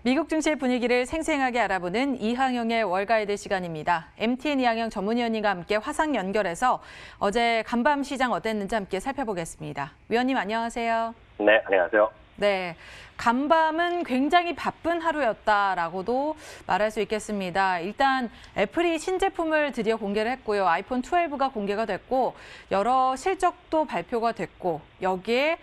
미국 증시 분위기를 생생하게 알아보는 이항영의 월가이드 시간입니다. MTN 이항영 전문위원님과 함께 화상 연결해서 어제 간밤 시장 어땠는지 함께 살펴보겠습니다. 위원님 안녕하세요. 네, 안녕하세요. 네, 간밤은 굉장히 바쁜 하루였다라고도 말할 수 있겠습니다. 일단 애플이 신제품을 드디어 공개를 했고요. 아이폰 12가 공개가 됐고 여러 실적도 발표가 됐고 여기에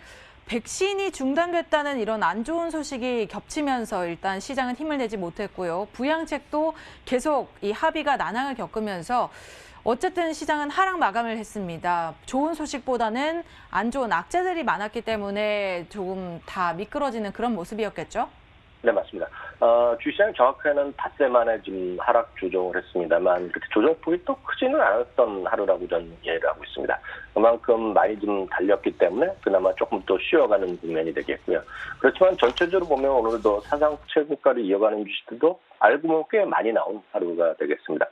백신이 중단됐다는 이런 안 좋은 소식이 겹치면서 일단 시장은 힘을 내지 못했고요. 부양책도 계속 이 합의가 난항을 겪으면서 어쨌든 시장은 하락 마감을 했습니다. 좋은 소식보다는 안 좋은 악재들이 많았기 때문에 조금 다 미끄러지는 그런 모습이었겠죠? 네, 맞습니다. 주시장이 정확하게는 닷새 만에 좀 하락 조정을 했습니다만, 조정폭이 또 크지는 않았던 하루라고 저는 이해를 하고 있습니다. 그만큼 많이 좀 달렸기 때문에 그나마 조금 또 쉬어가는 국면이 되겠고요. 그렇지만 전체적으로 보면 오늘도 사상 최고가를 이어가는 주식들도 알고 보면 꽤 많이 나온 하루가 되겠습니다.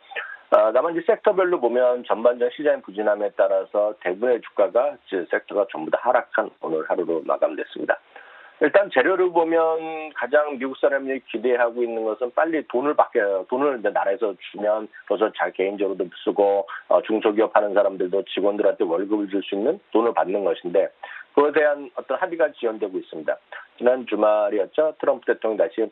다만 이제 섹터별로 보면 전반전 시장의 부진함에 따라서 대부분의 주가가 섹터가 전부 다 하락한 오늘 하루로 마감됐습니다. 일단 재료를 보면 가장 미국 사람들이 기대하고 있는 것은 빨리 돈을 이제 나라에서 주면 그래서 개인적으로도 쓰고 중소기업 하는 사람들도 직원들한테 월급을 줄 수 있는 돈을 받는 것인데 그에 대한 어떤 합의가 지연되고 있습니다. 지난 주말이었죠. 트럼프 대통령이 다시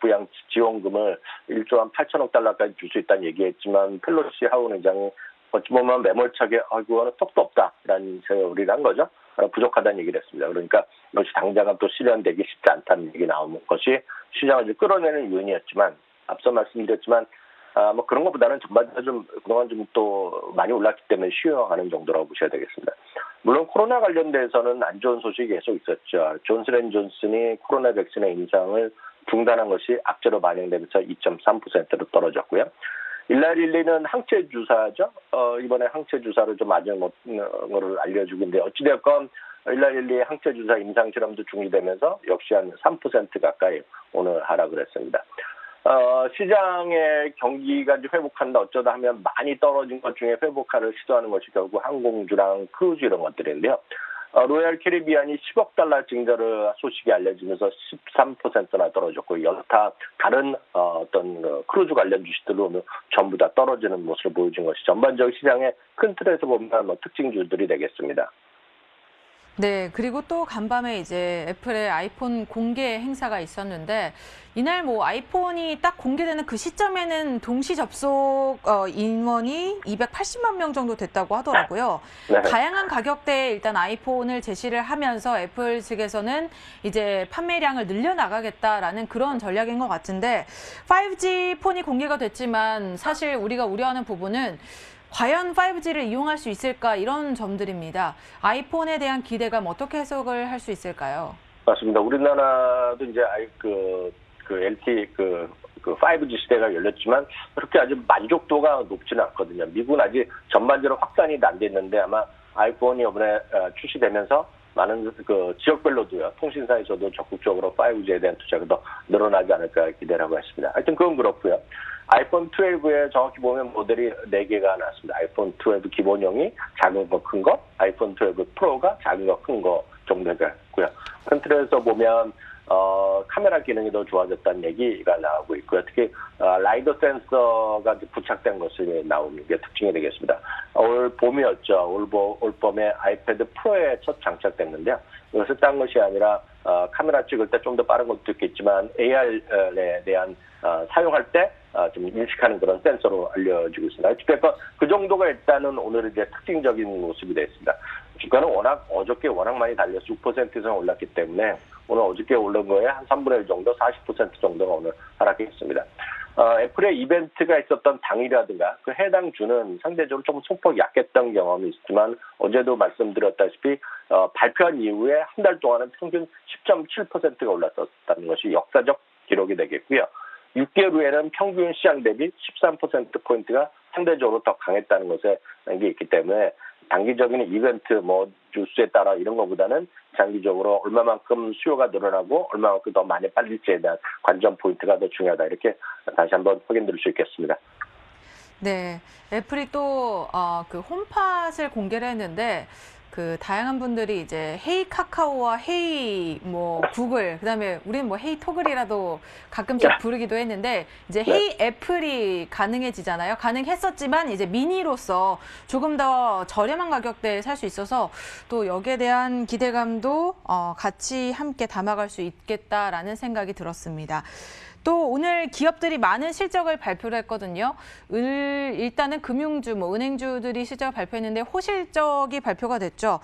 부양 지원금을 1조 한 8천억 달러까지 줄 수 있다는 얘기했지만 펠로시 하원 의장이 어찌 보면 매몰차게 그거는 턱도 없다라는 소리를 한 거죠. 부족하다는 얘기를 했습니다. 그러니까 이것이 당장은 또 실현되기 쉽지 않다는 얘기 나오는 것이 시장을 좀 끌어내는 요인이었지만 앞서 말씀드렸지만 뭐 그런 것보다는 전반적으로 그동안 좀 또 많이 올랐기 때문에 쉬어가는 정도라고 보셔야 되겠습니다. 물론 코로나 관련돼서는 안 좋은 소식이 계속 있었죠. 존슨앤존슨이 코로나 백신의 임상을 중단한 것이 악재로 반영되면서 2.3%로 떨어졌고요. 일라릴리는 항체 주사죠. 이번에 항체 주사를 좀 맞은 거를 알려주고 있는데 어찌되었건 일라릴리 항체 주사 임상 실험도 중지되면서 역시 한 3% 가까이 오늘 하락을 했습니다. 시장의 경기가 이제 회복한다 어쩌다 하면 많이 떨어진 것 중에 회복화를 시도하는 것이 결국 항공주랑 크루즈 이런 것들인데요. 로얄 캐리비안이 10억 달러 증자를 소식이 알려지면서 13%나 떨어졌고 여타 다른 어떤 크루즈 관련 주식들로 전부 다 떨어지는 모습을 보여준 것이 전반적 시장의 큰 틀에서 보면 특징주들이 되겠습니다. 네, 그리고 또 간밤에 이제 애플의 아이폰 공개 행사가 있었는데 이날 뭐 아이폰이 딱 공개되는 그 시점에는 동시 접속 인원이 280만 명 정도 됐다고 하더라고요. 네. 다양한 가격대에 일단 아이폰을 제시를 하면서 애플 측에서는 이제 판매량을 늘려나가겠다라는 그런 전략인 것 같은데 5G 폰이 공개가 됐지만 사실 우리가 우려하는 부분은 과연 5G를 이용할 수 있을까 이런 점들입니다. 아이폰에 대한 기대감 어떻게 해석을 할 수 있을까요? 맞습니다. 우리나라도 이제 LTE 5G 시대가 열렸지만 그렇게 아주 만족도가 높지는 않거든요. 미국은 아직 전반적으로 확산이 안 됐는데 아마 아이폰이 이번에 출시되면서 많은 지역별로도요. 통신사에서도 적극적으로 5G에 대한 투자가 더 늘어나지 않을까 기대를 하고 있습니다. 하여튼 그건 그렇고요. 아이폰 12에 정확히 보면 모델이 4개가 나왔습니다. 아이폰 12 기본형이 작은 거, 큰 거, 아이폰 12 프로가 작은 거, 큰 거 정도가 있고요. 큰 틀에서 보면 카메라 기능이 더 좋아졌다는 얘기가 나오고 있고요. 특히 라이더 센서가 부착된 것이 나오는 게 특징이 되겠습니다. 올 봄이었죠. 올 봄에 아이패드 프로에 첫 장착됐는데요. 이것을 딴 것이 아니라 카메라 찍을 때 좀 더 빠른 것도 있겠지만 AR에 대한 사용할 때 좀 인식하는 그런 센서로 알려지고 있습니다. 어쨌든 그 정도가 일단은 오늘 이제 특징적인 모습이 됐습니다. 주가는 어저께 워낙 많이 달려서 6% 이상 올랐기 때문에 오늘 어저께 오른 거에 한 3분의 1 정도, 40% 정도가 오늘 하락했습니다. 애플의 이벤트가 있었던 당이라든가 그 해당 주는 상대적으로 좀 소폭 약했던 경험이 있지만 어제도 말씀드렸다시피 발표한 이후에 한 달 동안은 평균 10.7%가 올랐었다는 것이 역사적 기록이 되겠고요. 6개월 후에는 평균 시장 대비 13%포인트가 상대적으로 더 강했다는 것에 게 있기 때문에 단기적인 이벤트 뉴스에 따라 이런 것보다는 장기적으로 얼마만큼 수요가 늘어나고 얼마만큼 더 많이 빨릴지에 대한 관전 포인트가 더 중요하다. 이렇게 다시 한번 확인드릴 수 있겠습니다. 네, 애플이 또 그 홈팟을 공개를 했는데 그 다양한 분들이 이제 헤이 카카오와 헤이 뭐 구글, 그다음에 우리는 뭐 헤이 토글이라도 가끔씩 부르기도 했는데 이제 헤이 애플이 가능해지잖아요. 가능했었지만 이제 미니로서 조금 더 저렴한 가격대에 살 수 있어서 또 여기에 대한 기대감도 같이 함께 담아갈 수 있겠다라는 생각이 들었습니다. 또 오늘 기업들이 많은 실적을 발표를 했거든요. 일단은 금융주, 뭐 은행주들이 실적을 발표했는데 호실적이 발표가 됐죠.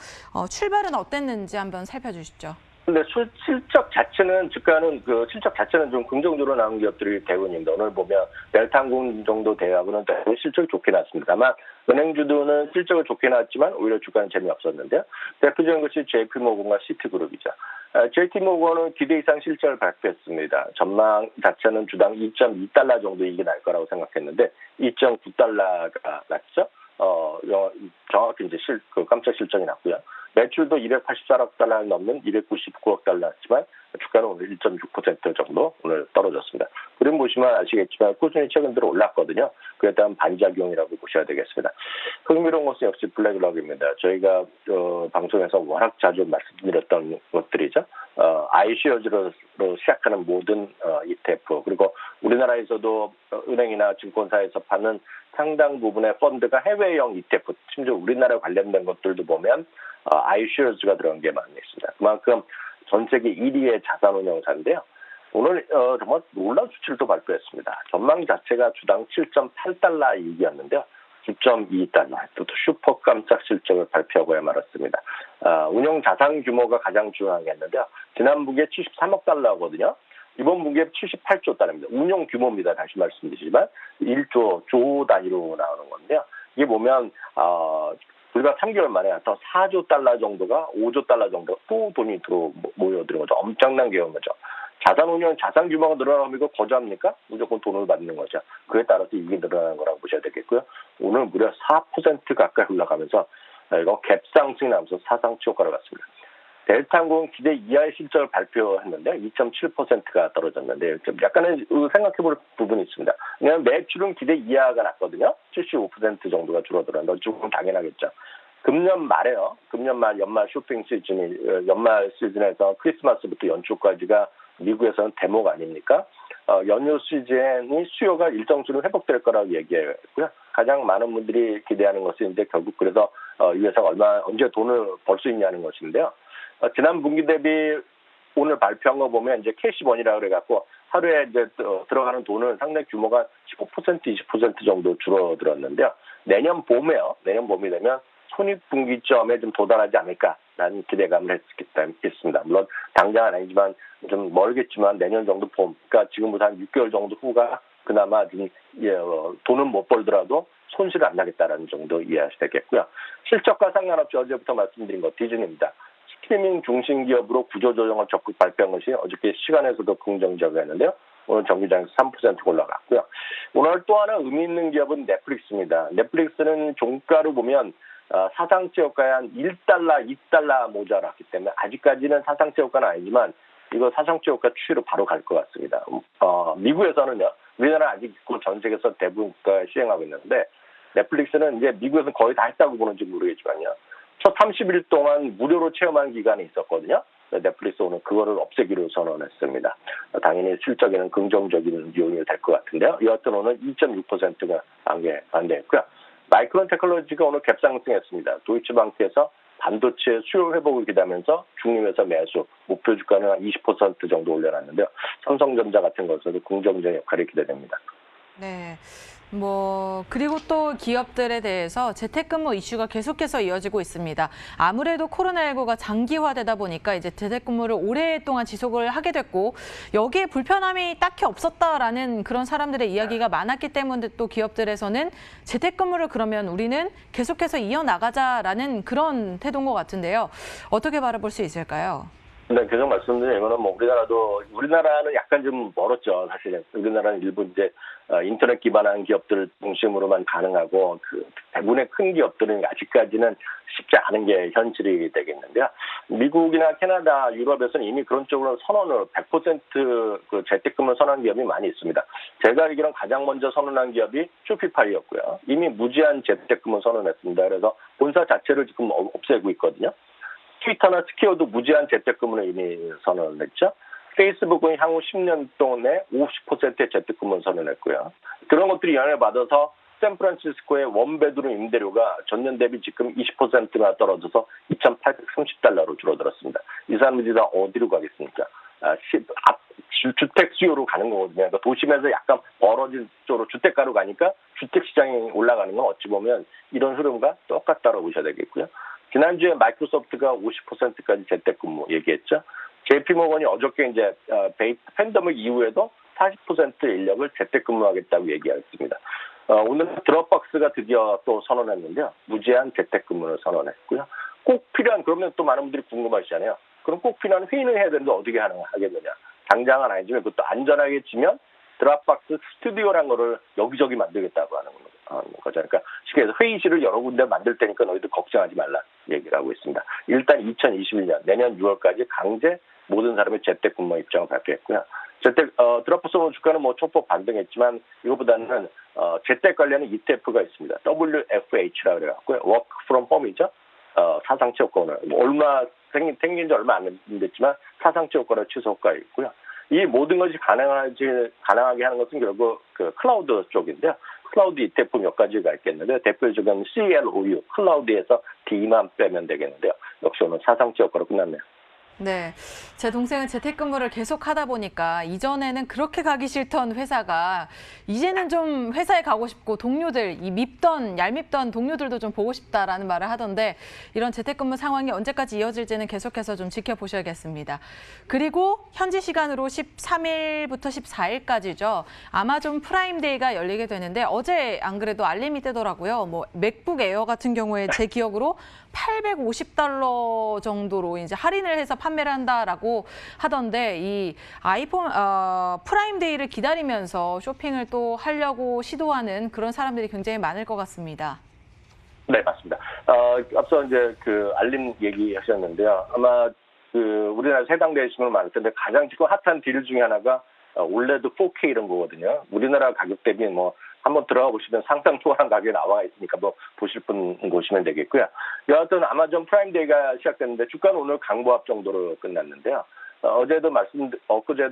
출발은 어땠는지 한번 살펴주시죠. 근데 실적 자체는 주가는 그 실적 자체는 좀 긍정적으로 나온 기업들이 대부분입니다. 오늘 보면 델타항공 정도 대하고는 실적이 좋게 나왔습니다만 은행주들은 실적을 좋게 나왔지만 오히려 주가는 재미없었는데요. 대표적인 것이 JP모건과 시티그룹이죠. JP모건은 기대 이상 실적을 발표했습니다. 전망 자체는 주당 2.2달러 정도 이익이 날 거라고 생각했는데 2.9달러가 났죠. 정확히 이제 깜짝 실적이 났고요. 매출도 284억 달러를 넘는 299억 달러였지만 주가는 오늘 1.6% 정도 오늘 떨어졌습니다. 그림 보시면 아시겠지만 꾸준히 최근 들어 올랐거든요. 그에 따른 반작용이라고 보셔야 되겠습니다. 흥미로운 것은 역시 블랙락입니다. 저희가 방송에서 워낙 자주 말씀드렸던 것들이죠. 아이쉐어즈로 시작하는 모든 ETF 그리고 우리나라에서도 은행이나 증권사에서 파는 상당 부분의 펀드가 해외형 ETF, 심지어 우리나라 관련된 것들도 보면 아이쉐어즈가 들어간 게 많이 있습니다. 그만큼 전 세계 1위의 자산운용사인데요. 오늘 정말 놀라운 수치를 또 발표했습니다. 전망 자체가 주당 7.8달러 이익이었는데요. 9.2달러, 또 슈퍼 깜짝 실적을 발표하고야 말았습니다. 운용 자산 규모가 가장 중요하겠는데요. 지난 분기에 73억 달러거든요. 이번 분기에 78조 달러입니다. 운용 규모입니다. 다시 말씀드리지만 1조, 조 단위로 나오는 건데요. 이게 보면 불과 3개월 만에 더 4조 달러 정도가 5조 달러 정도 또 돈이 모여드는 거죠. 엄청난 규모죠. 자산 운용, 자산 규모가 늘어나면 이거 거저합니까? 무조건 돈을 받는 거죠. 그에 따라서 이익이 늘어나는 거라고 보셔야 되겠고요. 오늘 무려 4% 가까이 올라가면서 이거 갭상승이 나면서 사상치 효과를 갖습니다. 델타항공 기대 이하의 실적을 발표했는데 2.7%가 떨어졌는데 좀 약간은 생각해볼 부분이 있습니다. 왜냐하면 매출은 기대 이하가 났거든요. 75% 정도가 줄어들었는데 조금 당연하겠죠. 금년 말에요. 금년 말 연말 쇼핑 시즌이 연말 시즌에서 크리스마스부터 연초까지가 미국에서는 대목 아닙니까? 연휴 시즌이 수요가 일정 수로 회복될 거라고 얘기했고요. 가장 많은 분들이 기대하는 것은 이제 결국 그래서 이 회사가 언제 돈을 벌 수 있냐는 것인데요. 지난 분기 대비 오늘 발표한 거 보면 이제 캐시번이라고 그래갖고 하루에 이제 들어가는 돈은 상당히 규모가 15%, 20% 정도 줄어들었는데요. 내년 봄에요. 내년 봄이 되면 손익분기점에 좀 도달하지 않을까라는 기대감을 했습니다. 물론 당장은 아니지만 좀 멀겠지만 내년 정도 봄, 그러니까 지금부터 한 6개월 정도 후가 그나마 좀 돈은 못 벌더라도 손실을 안 나겠다라는 정도 이해하시겠고요. 실적과 상관없이 어제부터 말씀드린 것 디즈니입니다. 스트리밍 중심 기업으로 구조조정을 적극 발표한 것이 어저께 시간에서도 긍정적이었는데요. 오늘 정기장에서 3% 올라갔고요. 오늘 또 하나 의미 있는 기업은 넷플릭스입니다. 넷플릭스는 종가로 보면 사상치 효과에 한 1달러, 2달러 모자랐기 때문에 아직까지는 사상치 효과는 아니지만 이거 사상치 효과 추이로 바로 갈 것 같습니다. 미국에서는요. 우리나라 아직 있고 전 세계에서 대부분 국가에 시행하고 있는데 넷플릭스는 이제 미국에서는 거의 다 했다고 보는지 모르겠지만요. 첫 30일 동안 무료로 체험한 기간이 있었거든요. 넷플릭스 오늘 그거를 없애기로 선언했습니다. 당연히 실적에는 긍정적인 요인이 될 것 같은데요. 여하튼 오늘 2.6%가 반대했고요. 마이크론 테크놀로지가 오늘 갭상승했습니다. 도이치방크에서 반도체 수요 회복을 기대하면서 중립에서 매수, 목표 주가는 한 20% 정도 올려놨는데요. 삼성전자 같은 것에도 긍정적 역할이 기대됩니다. 네. 그리고 또 기업들에 대해서 재택근무 이슈가 계속해서 이어지고 있습니다. 아무래도 코로나19가 장기화되다 보니까 이제 재택근무를 오랫동안 지속을 하게 됐고 여기에 불편함이 딱히 없었다라는 그런 사람들의 이야기가 많았기 때문에 또 기업들에서는 재택근무를 그러면 우리는 계속해서 이어나가자라는 그런 태도인 것 같은데요. 어떻게 바라볼 수 있을까요? 네, 계속 말씀드린 이거는 우리나라는 약간 좀 멀었죠, 사실은. 우리나라는 일부 이제 인터넷 기반한 기업들 중심으로만 가능하고 그 대부분의 큰 기업들은 아직까지는 쉽지 않은 게 현실이 되겠는데요. 미국이나 캐나다, 유럽에서는 이미 그런 쪽으로 선언을 100% 재택근무 선언한 기업이 많이 있습니다. 제가 알기로는 가장 먼저 선언한 기업이 쇼피파이였고요. 이미 무제한 재택근무 선언했습니다. 그래서 본사 자체를 지금 없애고 있거든요. 트위터나 스퀘어도 무제한 재택근무를 이미 선언을 했죠. 페이스북은 향후 10년 동안에 50%의 재택근무를 선언했고요. 그런 것들이 영향을 받아서 샌프란시스코의 원베드룸 임대료가 전년 대비 지금 20%나 떨어져서 $2,830로 줄어들었습니다. 이 사람들이 다 어디로 가겠습니까? 주택 수요로 가는 거거든요. 그러니까 도심에서 약간 벌어진 쪽으로 주택가로 가니까 주택 시장이 올라가는 건 어찌 보면 이런 흐름과 똑같다고 보셔야 되겠고요. 지난주에 마이크로소프트가 50%까지 재택근무 얘기했죠. JP모건이 어저께 이제 팬데믹 이후에도 40% 인력을 재택근무하겠다고 얘기했습니다. 오늘 드롭박스가 드디어 또 선언했는데요. 무제한 재택근무를 선언했고요. 꼭 필요한, 그러면 또 많은 분들이 궁금하시잖아요. 그럼 꼭 필요한 회의는 해야 되는데 어떻게 하겠느냐. 당장은 아니지만 그것도 안전하게 지면 드롭박스 스튜디오라는 거를 여기저기 만들겠다고 하는 거죠. 그러니까 쉽게 해서 회의실을 여러 군데 만들 테니까 너희들 걱정하지 말라 얘기를 하고 있습니다. 일단 2021년 내년 6월까지 강제 모든 사람의 재택근무 입장을 발표했고요. 드롭박스 주가는 뭐 초폭 반등했지만 이거보다는 재택 관련한 ETF가 있습니다. WFH라고 그래갖고요. Work from Home이죠. 사상치 효과는 얼마 생긴 지 얼마 안 됐지만 사상치 효과로 취소 효과가 있고요. 이 모든 것이 가능하게 하는 것은 결국 그 클라우드 쪽인데요. 클라우드 ETF 몇 가지가 있겠는데 대표적인 CLOU, 클라우드에서 D만 빼면 되겠는데요. 역시 오늘 사상치 효과로 끝났네요. 네, 제 동생은 재택근무를 계속 하다 보니까 이전에는 그렇게 가기 싫던 회사가 이제는 좀 회사에 가고 싶고 동료들, 얄밉던 동료들도 좀 보고 싶다라는 말을 하던데 이런 재택근무 상황이 언제까지 이어질지는 계속해서 좀 지켜보셔야겠습니다. 그리고 현지 시간으로 13일부터 14일까지죠. 아마존 프라임데이가 열리게 되는데 어제 안 그래도 알림이 뜨더라고요. 뭐 맥북 에어 같은 경우에 제 기억으로 $850 정도로 이제 할인을 해서 판매를 한다라고 하던데 이 아이폰 프라임데이를 기다리면서 쇼핑을 또 하려고 시도하는 그런 사람들이 굉장히 많을 것 같습니다. 네, 맞습니다. 앞서 이제 그 알림 얘기하셨는데요. 아마 그 우리나라에서 해당되시는 분 많을 텐데 가장 지금 핫한 딜 중에 하나가 올레드 4K 이런 거거든요. 우리나라 가격 대비 뭐 한번 들어가 보시면 상상 초월한 가격이 나와 있으니까 뭐 보실 분 보시면 되겠고요. 여하튼 아마존 프라임데이가 시작됐는데 주가는 오늘 강보합 정도로 끝났는데요. 엊그제도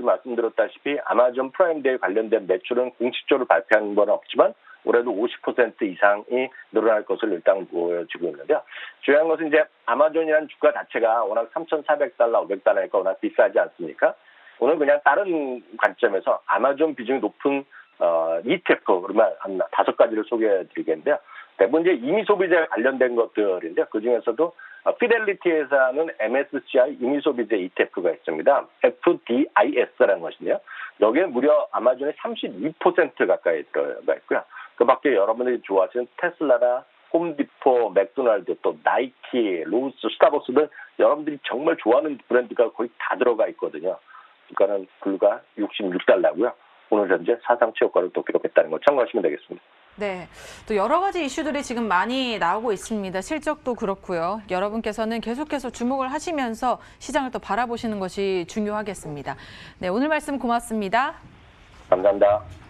말씀드렸다시피 아마존 프라임데이 관련된 매출은 공식적으로 발표한 건 없지만 올해도 50% 이상이 늘어날 것을 일단 보여지고 있는데요. 중요한 것은 이제 아마존이라는 주가 자체가 워낙 $3,400, $500니까 워낙 비싸지 않습니까? 오늘 그냥 다른 관점에서 아마존 비중이 높은 ETF, 그러면 한 5가지를 소개해드리겠는데요. 대부분 이제 임의 소비재 관련된 것들인데 그 중에서도 피델리티 회사는 MSCI 임의 소비재 ETF가 있습니다. FDIS라는 것인데요. 여기에 무려 아마존의 32% 가까이 들어가 있고요. 그 밖에 여러분들이 좋아하시는 테슬라나 홈디포, 맥도날드, 또 나이키, 로스, 스타벅스 등 여러분들이 정말 좋아하는 브랜드가 거의 다 들어가 있거든요. 주가는 불과 $66고요. 오늘 현재 사상치 효과를 또 기록했다는 걸 참고하시면 되겠습니다. 네, 또 여러 가지 이슈들이 지금 많이 나오고 있습니다. 실적도 그렇고요. 여러분께서는 계속해서 주목을 하시면서 시장을 또 바라보시는 것이 중요하겠습니다. 네, 오늘 말씀 고맙습니다. 감사합니다.